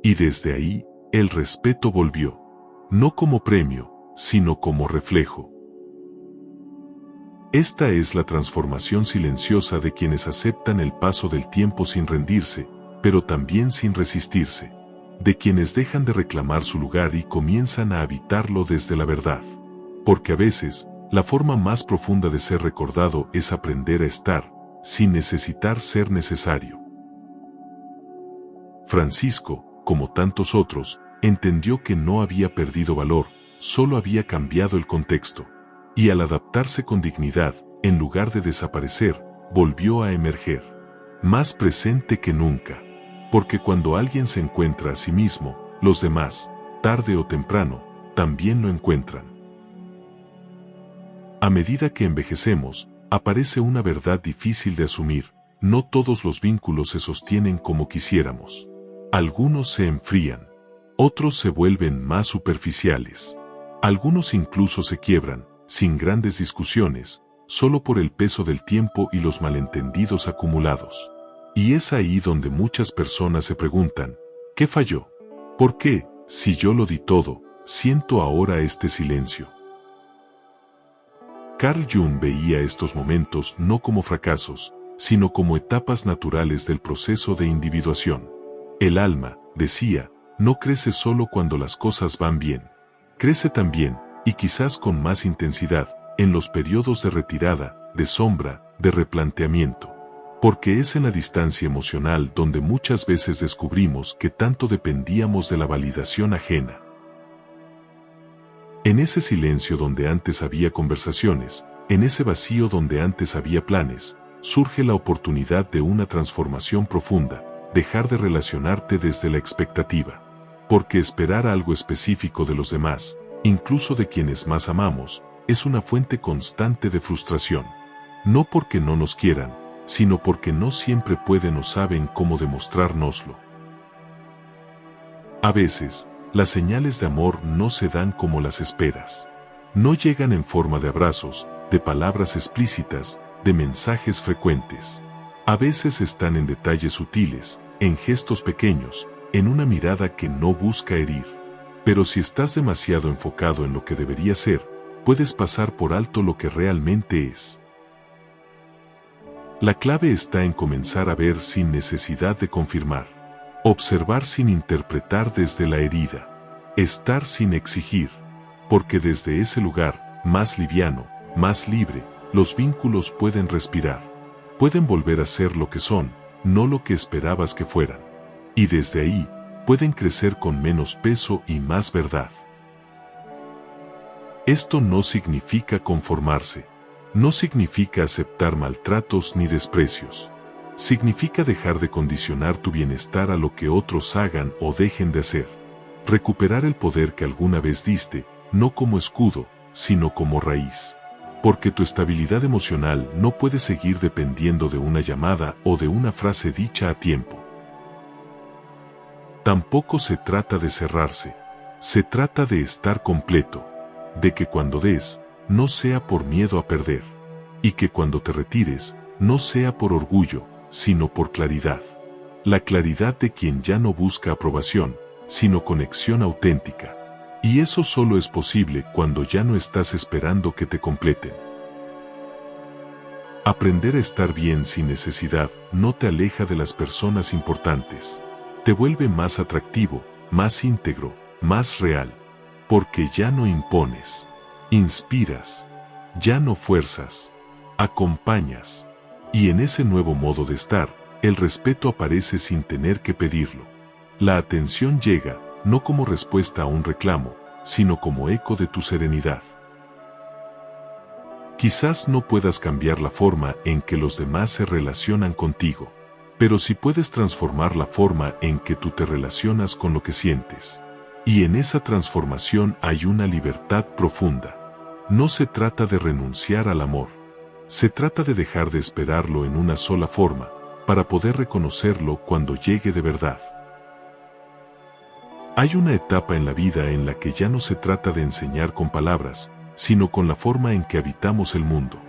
[SPEAKER 1] Y desde ahí, el respeto volvió. No como premio, sino como reflejo. Esta es la transformación silenciosa de quienes aceptan el paso del tiempo sin rendirse, pero también sin resistirse. De quienes dejan de reclamar su lugar y comienzan a habitarlo desde la verdad. Porque a veces, la forma más profunda de ser recordado es aprender a estar, sin necesitar ser necesario. Francisco, como tantos otros, entendió que no había perdido valor, solo había cambiado el contexto. Y al adaptarse con dignidad, en lugar de desaparecer, volvió a emerger. Más presente que nunca. Porque cuando alguien se encuentra a sí mismo, los demás, tarde o temprano, también lo encuentran. A medida que envejecemos, aparece una verdad difícil de asumir: no todos los vínculos se sostienen como quisiéramos. Algunos se enfrían, otros se vuelven más superficiales. Algunos incluso se quiebran, sin grandes discusiones, solo por el peso del tiempo y los malentendidos acumulados. Y es ahí donde muchas personas se preguntan: ¿qué falló? ¿Por qué, si yo lo di todo, siento ahora este silencio? Carl Jung veía estos momentos no como fracasos, sino como etapas naturales del proceso de individuación. El alma, decía, no crece solo cuando las cosas van bien. Crece también, y quizás con más intensidad, en los periodos de retirada, de sombra, de replanteamiento. Porque es en la distancia emocional donde muchas veces descubrimos que tanto dependíamos de la validación ajena. En ese silencio donde antes había conversaciones, en ese vacío donde antes había planes, surge la oportunidad de una transformación profunda: dejar de relacionarte desde la expectativa. Porque esperar algo específico de los demás, incluso de quienes más amamos, es una fuente constante de frustración. No porque no nos quieran, sino porque no siempre pueden o saben cómo demostrárnoslo. A veces, las señales de amor no se dan como las esperas. No llegan en forma de abrazos, de palabras explícitas, de mensajes frecuentes. A veces están en detalles sutiles, en gestos pequeños, en una mirada que no busca herir. Pero si estás demasiado enfocado en lo que debería ser, puedes pasar por alto lo que realmente es. La clave está en comenzar a ver sin necesidad de confirmar. Observar sin interpretar desde la herida. Estar sin exigir. Porque desde ese lugar, más liviano, más libre, los vínculos pueden respirar. Pueden volver a ser lo que son, no lo que esperabas que fueran. Y desde ahí, pueden crecer con menos peso y más verdad. Esto no significa conformarse. No significa aceptar maltratos ni desprecios. Significa dejar de condicionar tu bienestar a lo que otros hagan o dejen de hacer. Recuperar el poder que alguna vez diste, no como escudo, sino como raíz. Porque tu estabilidad emocional no puede seguir dependiendo de una llamada o de una frase dicha a tiempo. Tampoco se trata de cerrarse. Se trata de estar completo. De que cuando des, no sea por miedo a perder. Y que cuando te retires, no sea por orgullo, sino por claridad. La claridad de quien ya no busca aprobación, sino conexión auténtica. Y eso solo es posible cuando ya no estás esperando que te completen. Aprender a estar bien sin necesidad no te aleja de las personas importantes. Te vuelve más atractivo, más íntegro, más real. Porque ya no impones, inspiras, ya no fuerzas, acompañas. Y en ese nuevo modo de estar, el respeto aparece sin tener que pedirlo. La atención llega, no como respuesta a un reclamo, sino como eco de tu serenidad. Quizás no puedas cambiar la forma en que los demás se relacionan contigo, pero sí puedes transformar la forma en que tú te relacionas con lo que sientes. Y en esa transformación hay una libertad profunda. No se trata de renunciar al amor. Se trata de dejar de esperarlo en una sola forma, para poder reconocerlo cuando llegue de verdad. Hay una etapa en la vida en la que ya no se trata de enseñar con palabras, sino con la forma en que habitamos el mundo.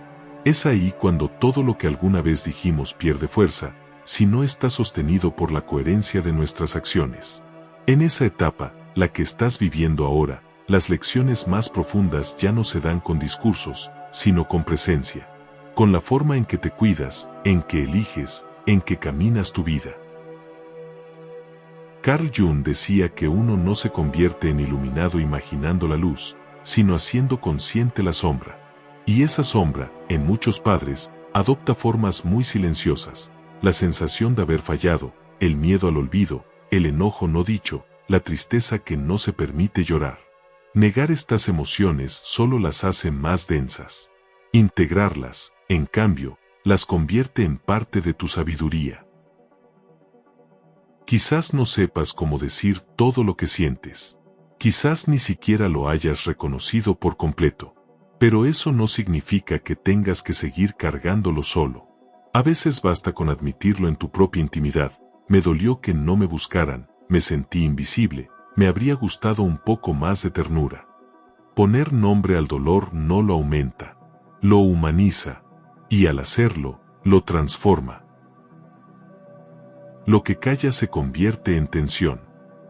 [SPEAKER 1] Es ahí cuando todo lo que alguna vez dijimos pierde fuerza, si no está sostenido por la coherencia de nuestras acciones. En esa etapa, la que estás viviendo ahora, las lecciones más profundas ya no se dan con discursos, sino con presencia. Con la forma en que te cuidas, en que eliges, en que caminas tu vida. Carl Jung decía que uno no se convierte en iluminado imaginando la luz, sino haciendo consciente la sombra. Y esa sombra, en muchos padres, adopta formas muy silenciosas: la sensación de haber fallado, el miedo al olvido, el enojo no dicho, la tristeza que no se permite llorar. Negar estas emociones solo las hace más densas. Integrarlas, en cambio, las convierte en parte de tu sabiduría. Quizás no sepas cómo decir todo lo que sientes. Quizás ni siquiera lo hayas reconocido por completo. Pero eso no significa que tengas que seguir cargándolo solo. A veces basta con admitirlo en tu propia intimidad. Me dolió que no me buscaran, me sentí invisible, me habría gustado un poco más de ternura. Poner nombre al dolor no lo aumenta, lo humaniza, y al hacerlo, lo transforma. Lo que callas se convierte en tensión.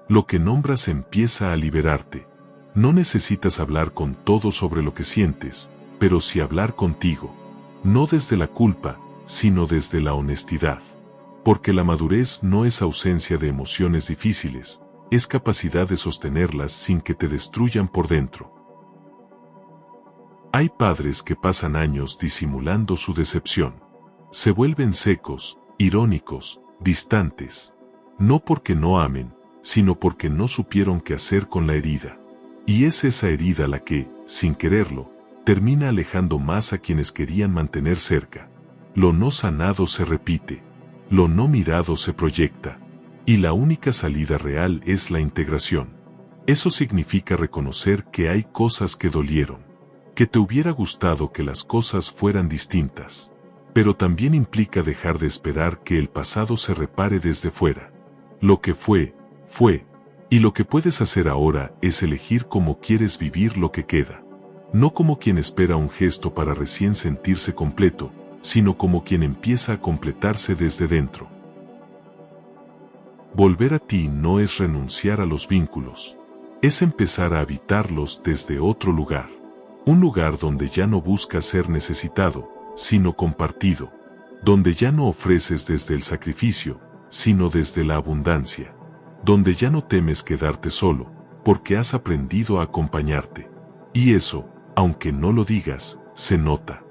[SPEAKER 1] Lo que nombras empieza a liberarte. No necesitas hablar con todo sobre lo que sientes, pero sí hablar contigo. No desde la culpa, sino desde la honestidad. Porque la madurez no es ausencia de emociones difíciles, es capacidad de sostenerlas sin que te destruyan por dentro. Hay padres que pasan años disimulando su decepción. Se vuelven secos, irónicos, distantes. No porque no amen, sino porque no supieron qué hacer con la herida. Y es esa herida la que, sin quererlo, termina alejando más a quienes querían mantener cerca. Lo no sanado se repite. Lo no mirado se proyecta. Y la única salida real es la integración. Eso significa reconocer que hay cosas que dolieron, que te hubiera gustado que las cosas fueran distintas. Pero también implica dejar de esperar que el pasado se repare desde fuera. Lo que fue, fue. Y lo que puedes hacer ahora es elegir cómo quieres vivir lo que queda. No como quien espera un gesto para recién sentirse completo, sino como quien empieza a completarse desde dentro. Volver a ti no es renunciar a los vínculos. Es empezar a habitarlos desde otro lugar. Un lugar donde ya no buscas ser necesitado, sino compartido. Donde ya no ofreces desde el sacrificio, sino desde la abundancia. Donde ya no temes quedarte solo, porque has aprendido a acompañarte. Y eso, aunque no lo digas, se nota.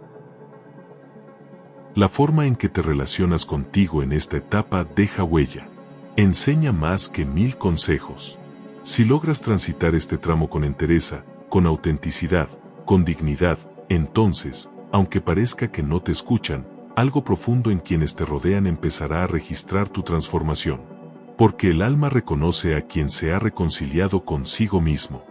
[SPEAKER 1] La forma en que te relacionas contigo en esta etapa deja huella. Enseña más que 1000 consejos. Si logras transitar este tramo con entereza, con autenticidad, con dignidad, entonces, aunque parezca que no te escuchan, algo profundo en quienes te rodean empezará a registrar tu transformación. Porque el alma reconoce a quien se ha reconciliado consigo mismo.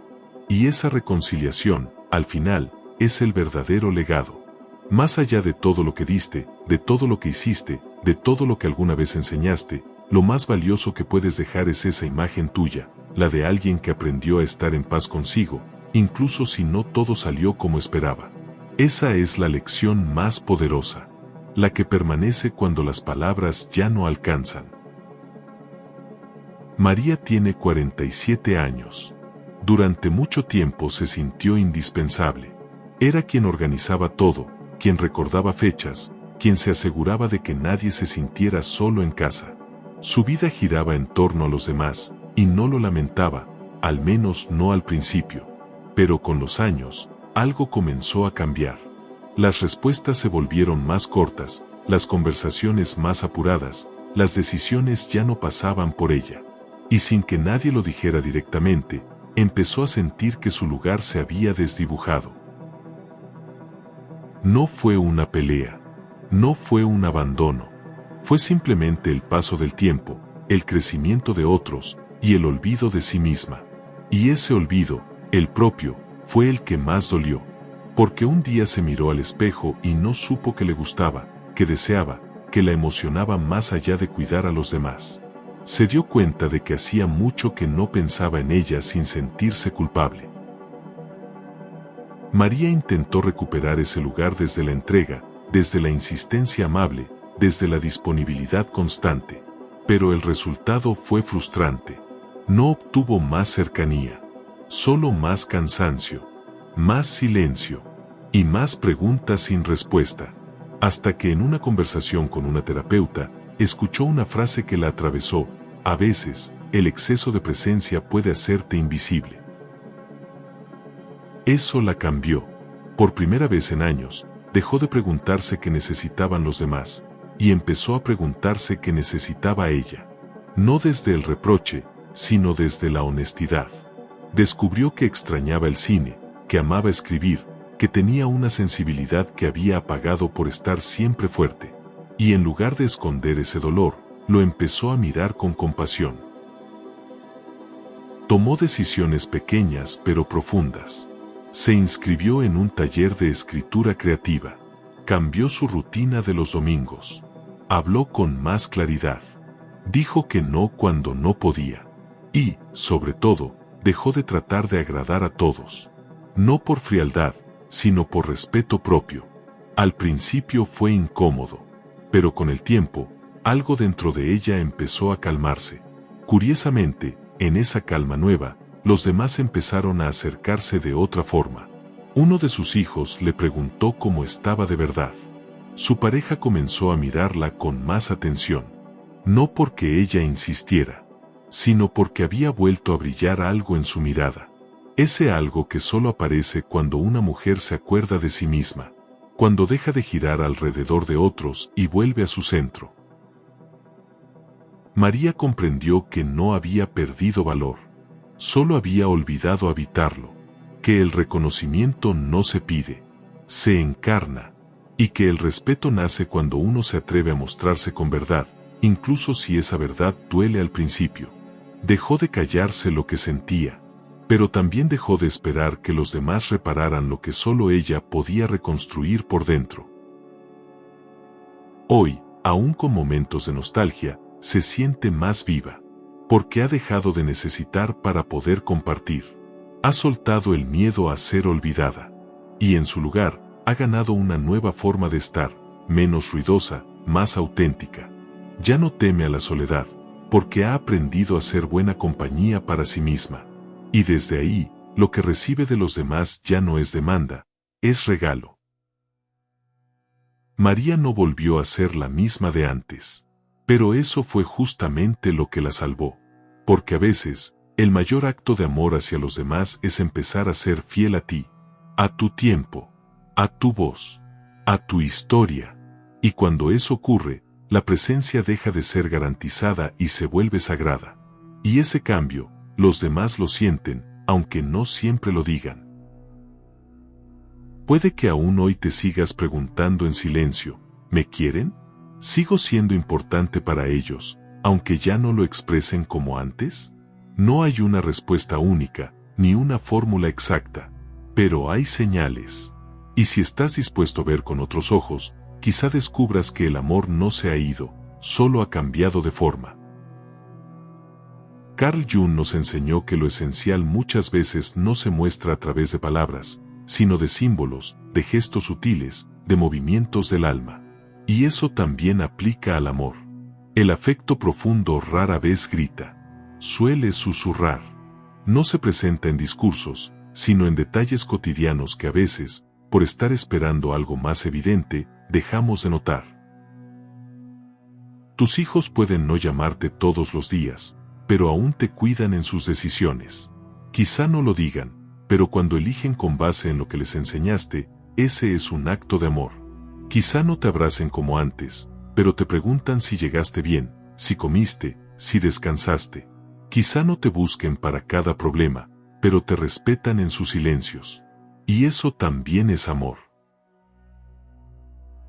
[SPEAKER 1] Y esa reconciliación, al final, es el verdadero legado. Más allá de todo lo que diste, de todo lo que hiciste, de todo lo que alguna vez enseñaste, lo más valioso que puedes dejar es esa imagen tuya, la de alguien que aprendió a estar en paz consigo, incluso si no todo salió como esperaba. Esa es la lección más poderosa, la que permanece cuando las palabras ya no alcanzan. María tiene 47 años. Durante mucho tiempo se sintió indispensable. Era quien organizaba todo, quien recordaba fechas, quien se aseguraba de que nadie se sintiera solo en casa. Su vida giraba en torno a los demás, y no lo lamentaba, al menos no al principio. Pero con los años, algo comenzó a cambiar. Las respuestas se volvieron más cortas, las conversaciones más apuradas, las decisiones ya no pasaban por ella. Y sin que nadie lo dijera directamente, empezó a sentir que su lugar se había desdibujado. No fue una pelea, no fue un abandono, fue simplemente el paso del tiempo, el crecimiento de otros y el olvido de sí misma. Y ese olvido, el propio, fue el que más dolió, porque un día se miró al espejo y no supo que le gustaba, que deseaba, que la emocionaba más allá de cuidar a los demás. Se dio cuenta de que hacía mucho que no pensaba en ella sin sentirse culpable. María intentó recuperar ese lugar desde la entrega, desde la insistencia amable, desde la disponibilidad constante. Pero el resultado fue frustrante. No obtuvo más cercanía, solo más cansancio, más silencio y más preguntas sin respuesta. Hasta que en una conversación con una terapeuta, escuchó una frase que la atravesó: a veces, el exceso de presencia puede hacerte invisible. Eso la cambió. Por primera vez en años, dejó de preguntarse qué necesitaban los demás, y empezó a preguntarse qué necesitaba ella. No desde el reproche, sino desde la honestidad. Descubrió que extrañaba el cine, que amaba escribir, que tenía una sensibilidad que había apagado por estar siempre fuerte. Y en lugar de esconder ese dolor, lo empezó a mirar con compasión. Tomó decisiones pequeñas pero profundas. Se inscribió en un taller de escritura creativa. Cambió su rutina de los domingos. Habló con más claridad. Dijo que no cuando no podía. Y, sobre todo, dejó de tratar de agradar a todos. No por frialdad, sino por respeto propio. Al principio fue incómodo, pero con el tiempo, algo dentro de ella empezó a calmarse. Curiosamente, en esa calma nueva, los demás empezaron a acercarse de otra forma. Uno de sus hijos le preguntó cómo estaba de verdad. Su pareja comenzó a mirarla con más atención. No porque ella insistiera, sino porque había vuelto a brillar algo en su mirada. Ese algo que solo aparece cuando una mujer se acuerda de sí misma, cuando deja de girar alrededor de otros y vuelve a su centro. María comprendió que no había perdido valor, solo había olvidado habitarlo, que el reconocimiento no se pide, se encarna, y que el respeto nace cuando uno se atreve a mostrarse con verdad, incluso si esa verdad duele al principio. Dejó de callarse lo que sentía, pero también dejó de esperar que los demás repararan lo que solo ella podía reconstruir por dentro. Hoy, aún con momentos de nostalgia, se siente más viva, porque ha dejado de necesitar para poder compartir. Ha soltado el miedo a ser olvidada, y en su lugar, ha ganado una nueva forma de estar, menos ruidosa, más auténtica. Ya no teme a la soledad, porque ha aprendido a ser buena compañía para sí misma. Y desde ahí, lo que recibe de los demás ya no es demanda, es regalo. María no volvió a ser la misma de antes. Pero eso fue justamente lo que la salvó. Porque a veces, el mayor acto de amor hacia los demás es empezar a ser fiel a ti, a tu tiempo, a tu voz, a tu historia. Y cuando eso ocurre, la presencia deja de ser garantizada y se vuelve sagrada. Y ese cambio, los demás lo sienten, aunque no siempre lo digan. Puede que aún hoy te sigas preguntando en silencio, ¿me quieren? ¿Sigo siendo importante para ellos, aunque ya no lo expresen como antes? No hay una respuesta única, ni una fórmula exacta, pero hay señales. Y si estás dispuesto a ver con otros ojos, quizá descubras que el amor no se ha ido, solo ha cambiado de forma. Carl Jung nos enseñó que lo esencial muchas veces no se muestra a través de palabras, sino de símbolos, de gestos sutiles, de movimientos del alma. Y eso también aplica al amor. El afecto profundo rara vez grita, suele susurrar. No se presenta en discursos, sino en detalles cotidianos que a veces, por estar esperando algo más evidente, dejamos de notar. Tus hijos pueden no llamarte todos los días, pero aún te cuidan en sus decisiones. Quizá no lo digan, pero cuando eligen con base en lo que les enseñaste, ese es un acto de amor. Quizá no te abracen como antes, pero te preguntan si llegaste bien, si comiste, si descansaste. Quizá no te busquen para cada problema, pero te respetan en sus silencios. Y eso también es amor.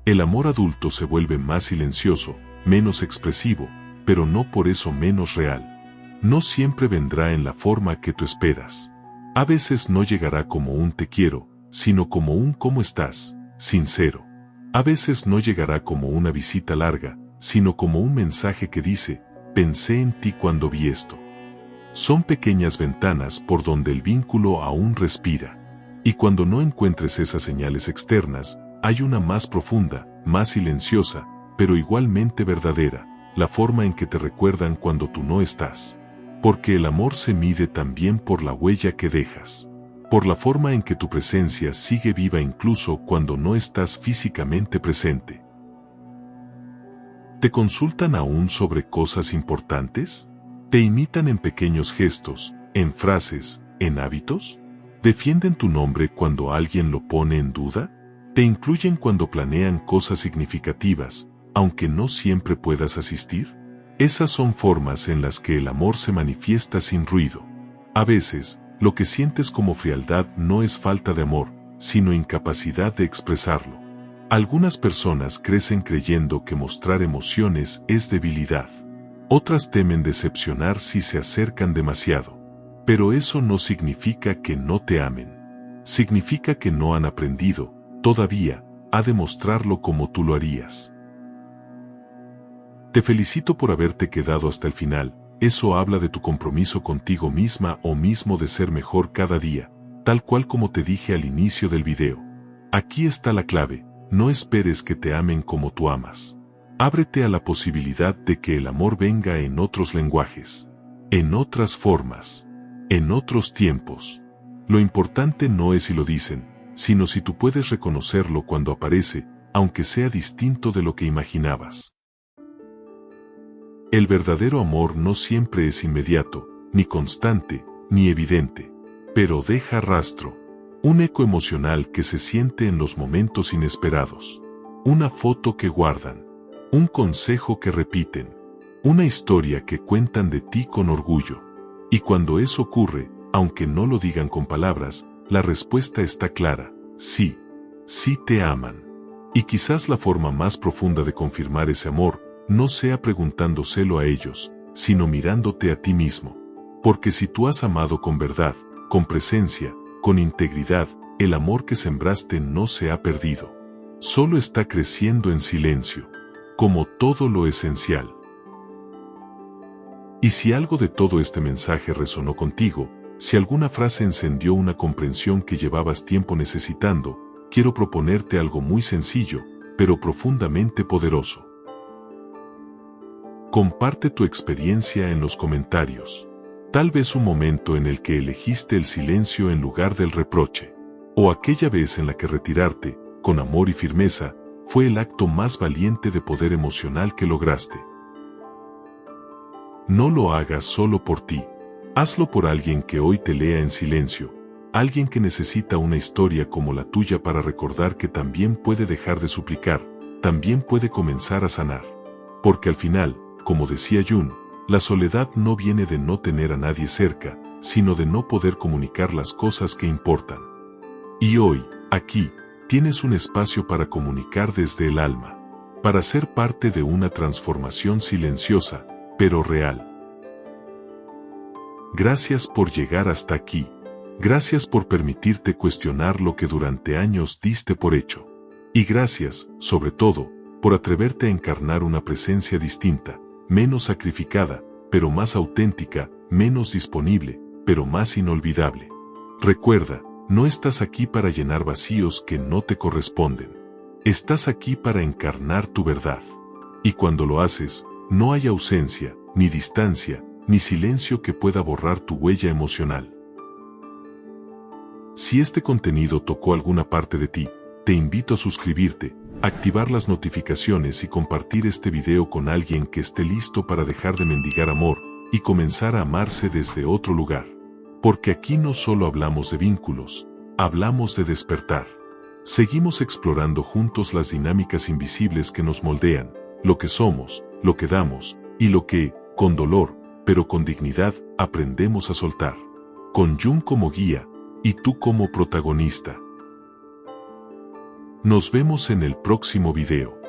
[SPEAKER 1] El amor adulto se vuelve más silencioso, menos expresivo, pero no por eso menos real. No siempre vendrá en la forma que tú esperas. A veces no llegará como un te quiero, sino como un ¿cómo estás?, sincero. A veces no llegará como una visita larga, sino como un mensaje que dice, pensé en ti cuando vi esto. Son pequeñas ventanas por donde el vínculo aún respira. Y cuando no encuentres esas señales externas, hay una más profunda, más silenciosa, pero igualmente verdadera, la forma en que te recuerdan cuando tú no estás. Porque el amor se mide también por la huella que dejas, por la forma en que tu presencia sigue viva incluso cuando no estás físicamente presente. ¿Te consultan aún sobre cosas importantes? ¿Te imitan en pequeños gestos, en frases, en hábitos? ¿Defienden tu nombre cuando alguien lo pone en duda? ¿Te incluyen cuando planean cosas significativas, aunque no siempre puedas asistir? Esas son formas en las que el amor se manifiesta sin ruido. A veces, lo que sientes como frialdad no es falta de amor, sino incapacidad de expresarlo. Algunas personas crecen creyendo que mostrar emociones es debilidad. Otras temen decepcionar si se acercan demasiado. Pero eso no significa que no te amen. Significa que no han aprendido, todavía, a demostrarlo como tú lo harías. Te felicito por haberte quedado hasta el final, eso habla de tu compromiso contigo misma o mismo de ser mejor cada día, tal cual como te dije al inicio del video. Aquí está la clave, no esperes que te amen como tú amas. Ábrete a la posibilidad de que el amor venga en otros lenguajes, en otras formas, en otros tiempos. Lo importante no es si lo dicen, sino si tú puedes reconocerlo cuando aparece, aunque sea distinto de lo que imaginabas. El verdadero amor no siempre es inmediato, ni constante, ni evidente, pero deja rastro, un eco emocional que se siente en los momentos inesperados, una foto que guardan, un consejo que repiten, una historia que cuentan de ti con orgullo. Y cuando eso ocurre, aunque no lo digan con palabras, la respuesta está clara, sí, sí te aman. Y quizás la forma más profunda de confirmar ese amor no sea preguntándoselo a ellos, sino mirándote a ti mismo. Porque si tú has amado con verdad, con presencia, con integridad, el amor que sembraste no se ha perdido. Solo está creciendo en silencio, como todo lo esencial. Y si algo de todo este mensaje resonó contigo, si alguna frase encendió una comprensión que llevabas tiempo necesitando, quiero proponerte algo muy sencillo, pero profundamente poderoso. Comparte tu experiencia en los comentarios. Tal vez un momento en el que elegiste el silencio en lugar del reproche, o aquella vez en la que retirarte, con amor y firmeza, fue el acto más valiente de poder emocional que lograste. No lo hagas solo por ti. Hazlo por alguien que hoy te lea en silencio, alguien que necesita una historia como la tuya para recordar que también puede dejar de suplicar, también puede comenzar a sanar. Porque al final, como decía Jung, la soledad no viene de no tener a nadie cerca, sino de no poder comunicar las cosas que importan. Y hoy, aquí, tienes un espacio para comunicar desde el alma, para ser parte de una transformación silenciosa, pero real. Gracias por llegar hasta aquí. Gracias por permitirte cuestionar lo que durante años diste por hecho. Y gracias, sobre todo, por atreverte a encarnar una presencia distinta, menos sacrificada, pero más auténtica, menos disponible, pero más inolvidable. Recuerda, no estás aquí para llenar vacíos que no te corresponden. Estás aquí para encarnar tu verdad. Y cuando lo haces, no hay ausencia, ni distancia, ni silencio que pueda borrar tu huella emocional. Si este contenido tocó alguna parte de ti, te invito a suscribirte, activar las notificaciones y compartir este video con alguien que esté listo para dejar de mendigar amor y comenzar a amarse desde otro lugar. Porque aquí no solo hablamos de vínculos, hablamos de despertar. Seguimos explorando juntos las dinámicas invisibles que nos moldean, lo que somos, lo que damos, y lo que, con dolor, pero con dignidad, aprendemos a soltar. Con Jung como guía, y tú como protagonista. Nos vemos en el próximo video.